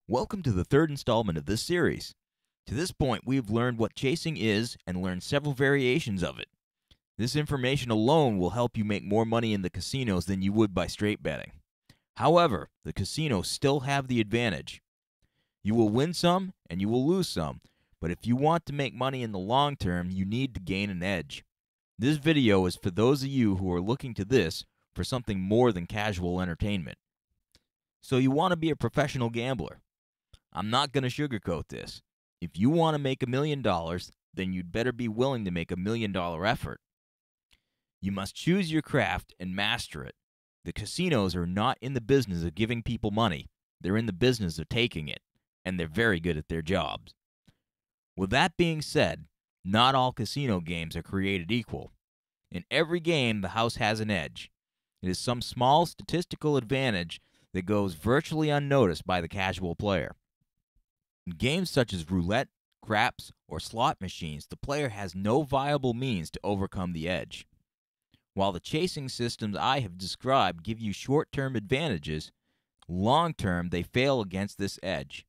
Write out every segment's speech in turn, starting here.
Welcome to the third installment of this series. To this point, we have learned what chasing is and learned several variations of it. This information alone will help you make more money in the casinos than you would by straight betting. However, the casinos still have the advantage. You will win some and you will lose some, but if you want to make money in the long term, you need to gain an edge. This video is for those of you who are looking to this for something more than casual entertainment. So you want to be a professional gambler. I'm not going to sugarcoat this. If you want to make $1 million, then you'd better be willing to make $1 million effort. You must choose your craft and master it. The casinos are not in the business of giving people money. They're in the business of taking it, and they're very good at their jobs. With that being said, not all casino games are created equal. In every game, the house has an edge. It is some small statistical advantage that goes virtually unnoticed by the casual player. In games such as roulette, craps, or slot machines, the player has no viable means to overcome the edge. While the chasing systems I have described give you short-term advantages, long-term they fail against this edge.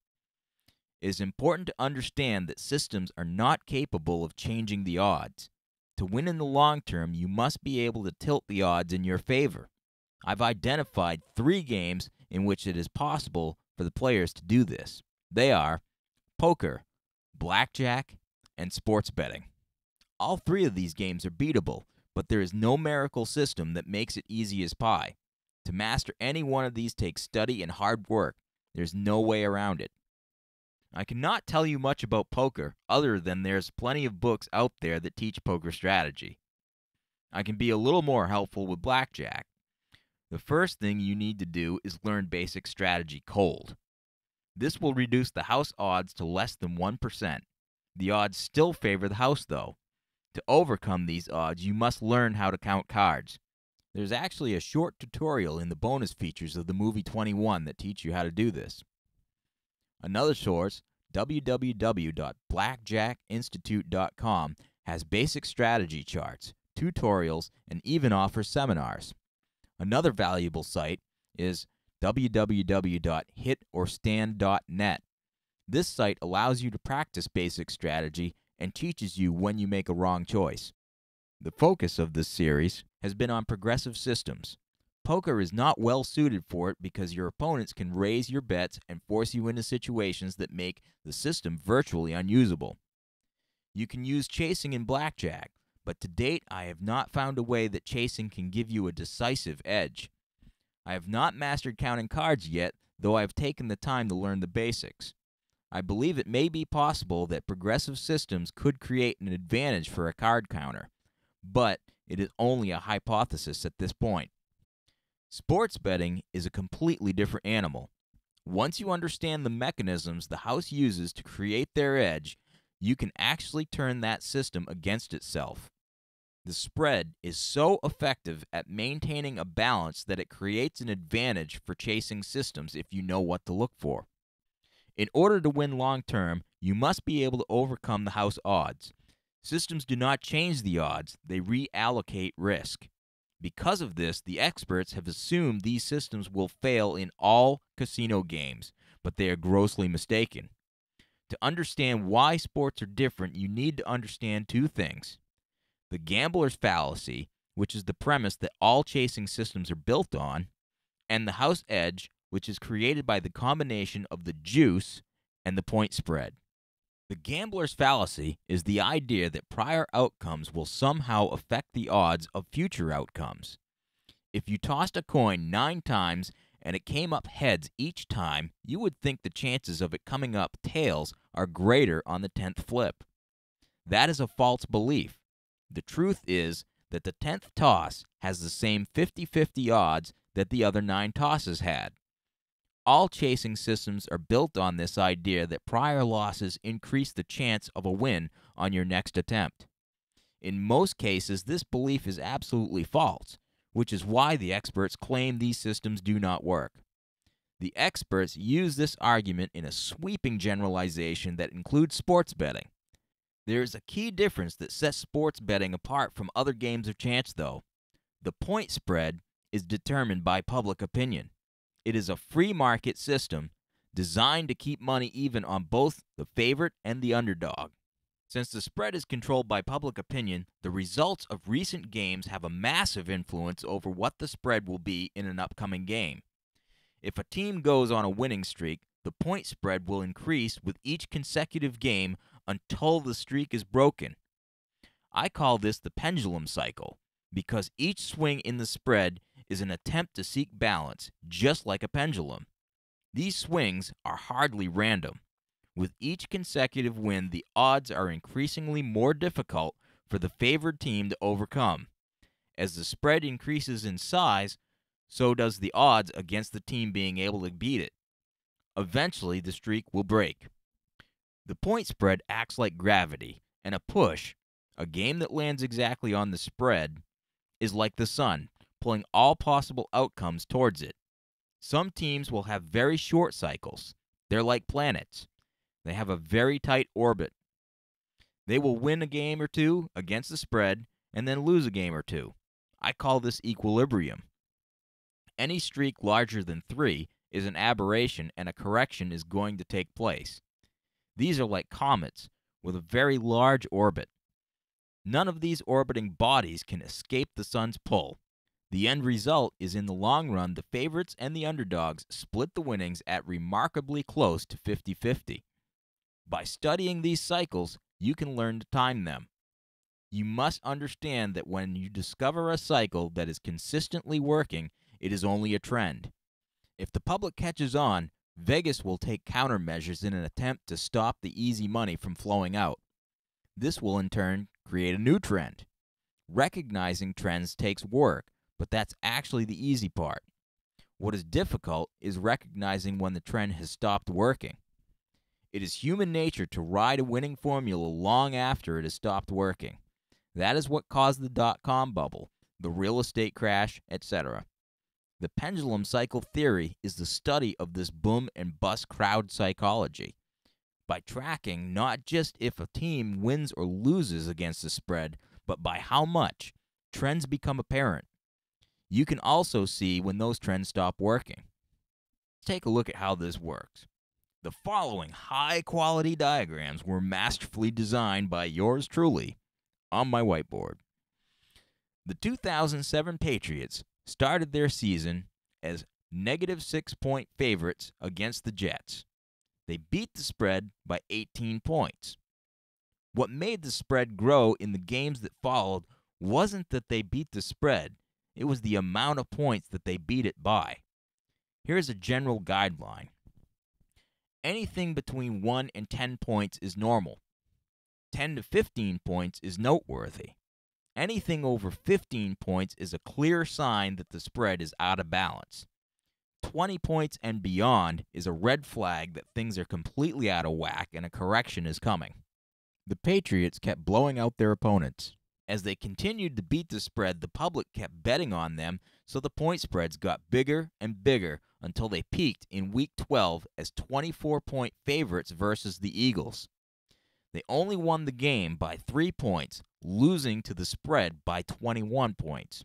It is important to understand that systems are not capable of changing the odds. To win in the long term, you must be able to tilt the odds in your favor. I've identified 3 games in which it is possible for the players to do this. They are poker, blackjack, and sports betting. All 3 of these games are beatable, but there is no miracle system that makes it easy as pie. To master any one of these takes study and hard work. There's no way around it. I cannot tell you much about poker other than there's plenty of books out there that teach poker strategy. I can be a little more helpful with blackjack. The first thing you need to do is learn basic strategy cold. This will reduce the house odds to less than 1%. The odds still favor the house, though. To overcome these odds, you must learn how to count cards. There's actually a short tutorial in the bonus features of the movie 21 that teach you how to do this. Another source, www.blackjackinstitute.com, has basic strategy charts, tutorials, and even offers seminars. Another valuable site is www.hitorstand.net. This site allows you to practice basic strategy and teaches you when you make a wrong choice. The focus of this series has been on progressive systems. Poker is not well suited for it because your opponents can raise your bets and force you into situations that make the system virtually unusable. You can use chasing in blackjack, but to date I have not found a way that chasing can give you a decisive edge. I have not mastered counting cards yet, though I have taken the time to learn the basics. I believe it may be possible that progressive systems could create an advantage for a card counter, but it is only a hypothesis at this point. Sports betting is a completely different animal. Once you understand the mechanisms the house uses to create their edge, you can actually turn that system against itself. The spread is so effective at maintaining a balance that it creates an advantage for chasing systems if you know what to look for. In order to win long term, you must be able to overcome the house odds. Systems do not change the odds, they reallocate risk. Because of this, the experts have assumed these systems will fail in all casino games, but they are grossly mistaken. To understand why sports are different, you need to understand 2 things. The gambler's fallacy, which is the premise that all chasing systems are built on, and the house edge, which is created by the combination of the juice and the point spread. The gambler's fallacy is the idea that prior outcomes will somehow affect the odds of future outcomes. If you tossed a coin 9 times and it came up heads each time, you would think the chances of it coming up tails are greater on the 10th flip. That is a false belief. The truth is that the 10th toss has the same 50-50 odds that the other 9 tosses had. All chasing systems are built on this idea that prior losses increase the chance of a win on your next attempt. In most cases, this belief is absolutely false, which is why the experts claim these systems do not work. The experts use this argument in a sweeping generalization that includes sports betting. There is a key difference that sets sports betting apart from other games of chance, though. The point spread is determined by public opinion. It is a free market system designed to keep money even on both the favorite and the underdog. Since the spread is controlled by public opinion, the results of recent games have a massive influence over what the spread will be in an upcoming game. If a team goes on a winning streak, the point spread will increase with each consecutive game until the streak is broken. I call this the pendulum cycle because each swing in the spread is an attempt to seek balance, just like a pendulum. These swings are hardly random. With each consecutive win, the odds are increasingly more difficult for the favored team to overcome. As the spread increases in size, so does the odds against the team being able to beat it. Eventually, the streak will break. The point spread acts like gravity, and a push, a game that lands exactly on the spread, is like the sun, pulling all possible outcomes towards it. Some teams will have very short cycles. They're like planets. They have a very tight orbit. They will win a game or two against the spread and then lose a game or two. I call this equilibrium. Any streak larger than 3 is an aberration and a correction is going to take place. These are like comets with a very large orbit. None of these orbiting bodies can escape the sun's pull. The end result is in the long run, the favorites and the underdogs split the winnings at remarkably close to 50-50. By studying these cycles, you can learn to time them. You must understand that when you discover a cycle that is consistently working, it is only a trend. If the public catches on, Vegas will take countermeasures in an attempt to stop the easy money from flowing out. This will in turn create a new trend. Recognizing trends takes work, but that's actually the easy part. What is difficult is recognizing when the trend has stopped working. It is human nature to ride a winning formula long after it has stopped working. That is what caused the dot-com bubble, the real estate crash, etc. The pendulum cycle theory is the study of this boom and bust crowd psychology. By tracking not just if a team wins or loses against the spread, but by how much, trends become apparent. You can also see when those trends stop working. Let's take a look at how this works. The following high-quality diagrams were masterfully designed by yours truly on my whiteboard. The 2007 Patriots started their season as -6-point favorites against the Jets. They beat the spread by 18 points. What made the spread grow in the games that followed wasn't that they beat the spread, it was the amount of points that they beat it by. Here's a general guideline. Anything between 1 and 10 points is normal. 10 to 15 points is noteworthy. Anything over 15 points is a clear sign that the spread is out of balance. 20 points and beyond is a red flag that things are completely out of whack and a correction is coming. The Patriots kept blowing out their opponents. As they continued to beat the spread, the public kept betting on them, so the point spreads got bigger and bigger until they peaked in Week 12 as 24-point favorites versus the Eagles. They only won the game by 3 points, losing to the spread by 21 points.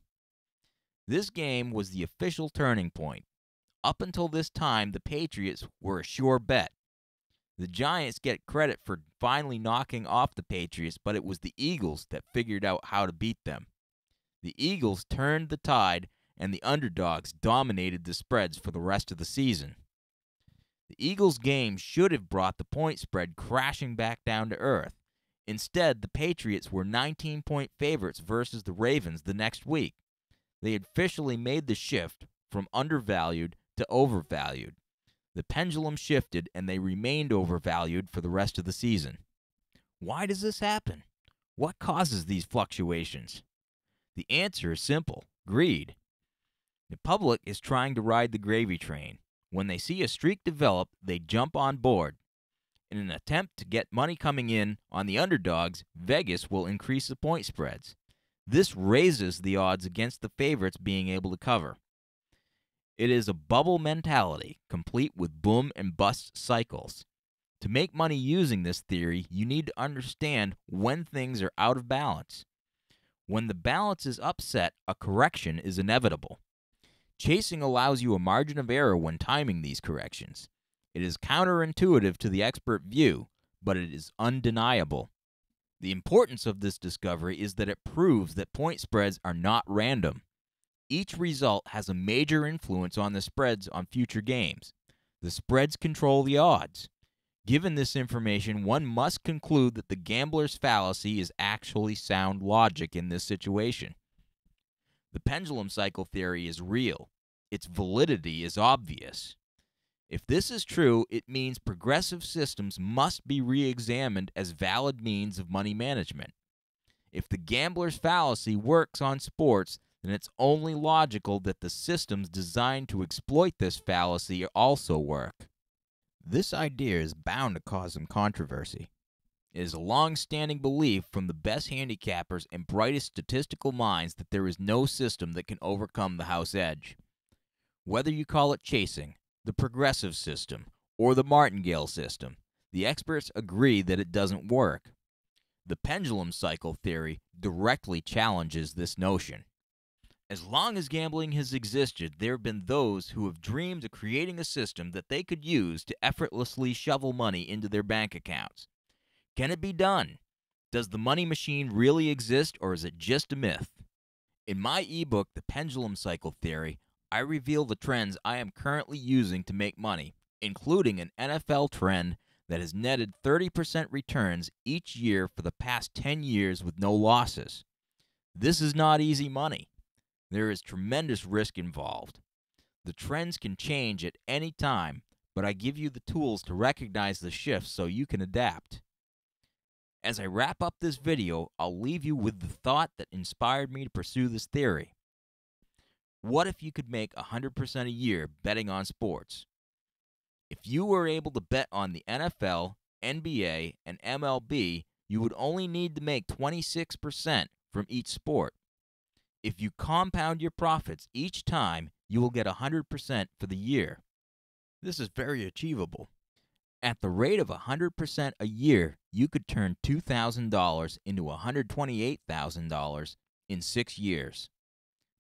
This game was the official turning point. Up until this time, the Patriots were a sure bet. The Giants get credit for finally knocking off the Patriots, but it was the Eagles that figured out how to beat them. The Eagles turned the tide, and the underdogs dominated the spreads for the rest of the season. The Eagles' game should have brought the point spread crashing back down to earth. Instead, the Patriots were 19-point favorites versus the Ravens the next week. They had officially made the shift from undervalued to overvalued. The pendulum shifted, and they remained overvalued for the rest of the season. Why does this happen? What causes these fluctuations? The answer is simple: greed. The public is trying to ride the gravy train. When they see a streak develop, they jump on board. In an attempt to get money coming in on the underdogs, Vegas will increase the point spreads. This raises the odds against the favorites being able to cover. It is a bubble mentality, complete with boom and bust cycles. To make money using this theory, you need to understand when things are out of balance. When the balance is upset, a correction is inevitable. Chasing allows you a margin of error when timing these corrections. It is counterintuitive to the expert view, but it is undeniable. The importance of this discovery is that it proves that point spreads are not random. Each result has a major influence on the spreads on future games. The spreads control the odds. Given this information, one must conclude that the gambler's fallacy is actually sound logic in this situation. The pendulum cycle theory is real. Its validity is obvious. If this is true, it means progressive systems must be re-examined as valid means of money management. If the gambler's fallacy works on sports, then it's only logical that the systems designed to exploit this fallacy also work. This idea is bound to cause some controversy. It is a long-standing belief from the best handicappers and brightest statistical minds that there is no system that can overcome the house edge. Whether you call it chasing, the progressive system, or the martingale system, the experts agree that it doesn't work. The pendulum cycle theory directly challenges this notion. As long as gambling has existed, there have been those who have dreamed of creating a system that they could use to effortlessly shovel money into their bank accounts. Can it be done? Does the money machine really exist, or is it just a myth? In my ebook, The Pendulum Cycle Theory, I reveal the trends I am currently using to make money, including an NFL trend that has netted 30% returns each year for the past 10 years with no losses. This is not easy money. There is tremendous risk involved. The trends can change at any time, but I give you the tools to recognize the shifts so you can adapt. As I wrap up this video, I'll leave you with the thought that inspired me to pursue this theory. What if you could make 100% a year betting on sports? If you were able to bet on the NFL, NBA, and MLB, you would only need to make 26% from each sport. If you compound your profits each time, you will get 100% for the year. This is very achievable. At the rate of 100% a year, you could turn $2,000 into $128,000 in 6 years.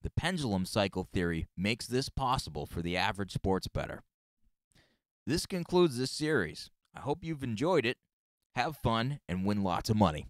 The pendulum cycle theory makes this possible for the average sports bettor. This concludes this series. I hope you've enjoyed it. Have fun and win lots of money.